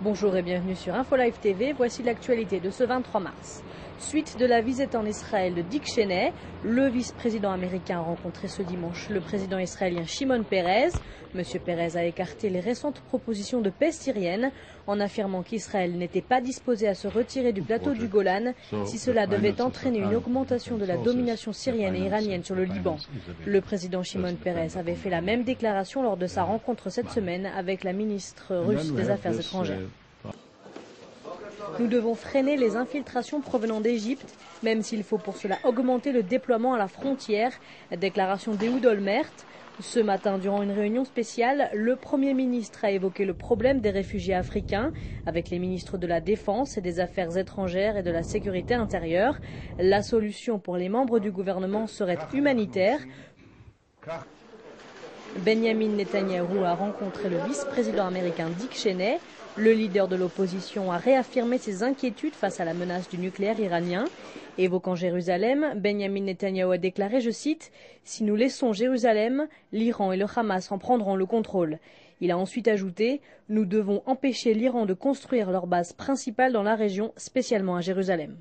Bonjour et bienvenue sur InfoLive TV, voici l'actualité de ce 23 mars. Suite de la visite en Israël de Dick Cheney, le vice-président américain a rencontré ce dimanche le président israélien Shimon Peres. Monsieur Peres a écarté les récentes propositions de paix syrienne en affirmant qu'Israël n'était pas disposé à se retirer du plateau du Golan si cela devait entraîner une augmentation de la domination syrienne et iranienne sur le Liban. Le président Shimon Peres avait fait la même déclaration lors de sa rencontre cette semaine avec la ministre russe des Affaires étrangères. Nous devons freiner les infiltrations provenant d'Égypte, même s'il faut pour cela augmenter le déploiement à la frontière. Déclaration d'Ehud Olmert. Ce matin, durant une réunion spéciale, le Premier ministre a évoqué le problème des réfugiés africains avec les ministres de la Défense et des Affaires étrangères et de la Sécurité intérieure. La solution pour les membres du gouvernement serait humanitaire. Benjamin Netanyahou a rencontré le vice-président américain Dick Cheney. Le leader de l'opposition a réaffirmé ses inquiétudes face à la menace du nucléaire iranien. Évoquant Jérusalem, Benjamin Netanyahou a déclaré, je cite, « Si nous laissons Jérusalem, l'Iran et le Hamas en prendront le contrôle ». Il a ensuite ajouté, « Nous devons empêcher l'Iran de construire leur base principale dans la région, spécialement à Jérusalem ».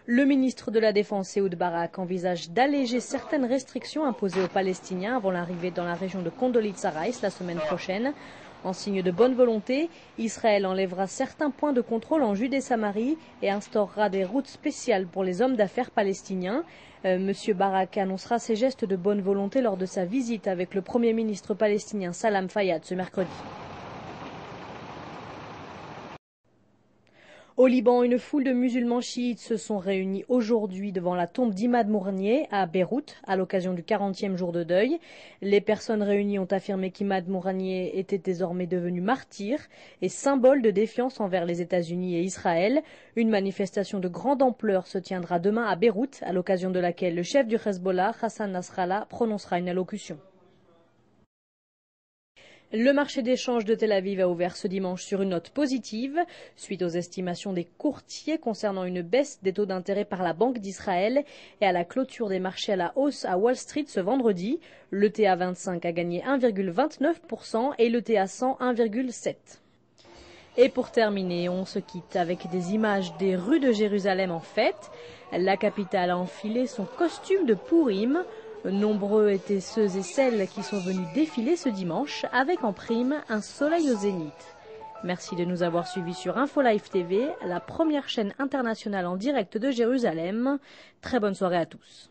Le ministre de la Défense, Ehud Barak, envisage d'alléger certaines restrictions imposées aux Palestiniens avant l'arrivée dans la région de Condoleezza Rice la semaine prochaine. En signe de bonne volonté, Israël enlèvera certains points de contrôle en Judée-Samarie et instaurera des routes spéciales pour les hommes d'affaires palestiniens. Monsieur Barak annoncera ces gestes de bonne volonté lors de sa visite avec le Premier ministre palestinien Salam Fayyad ce mercredi. Au Liban, une foule de musulmans chiites se sont réunis aujourd'hui devant la tombe d'Imad Mournier à Beyrouth à l'occasion du 40e jour de deuil. Les personnes réunies ont affirmé qu'Imad Mournier était désormais devenu martyr et symbole de défiance envers les États-Unis et Israël. Une manifestation de grande ampleur se tiendra demain à Beyrouth, à l'occasion de laquelle le chef du Hezbollah, Hassan Nasrallah, prononcera une allocution. Le marché d'échange de Tel Aviv a ouvert ce dimanche sur une note positive, suite aux estimations des courtiers concernant une baisse des taux d'intérêt par la Banque d'Israël et à la clôture des marchés à la hausse à Wall Street ce vendredi. Le TA25 a gagné 1,29% et le TA100 1,7%. Et pour terminer, on se quitte avec des images des rues de Jérusalem en fête. La capitale a enfilé son costume de Pourim. Nombreux étaient ceux et celles qui sont venus défiler ce dimanche avec en prime un soleil au zénith. Merci de nous avoir suivis sur InfoLive TV, la première chaîne internationale en direct de Jérusalem. Très bonne soirée à tous.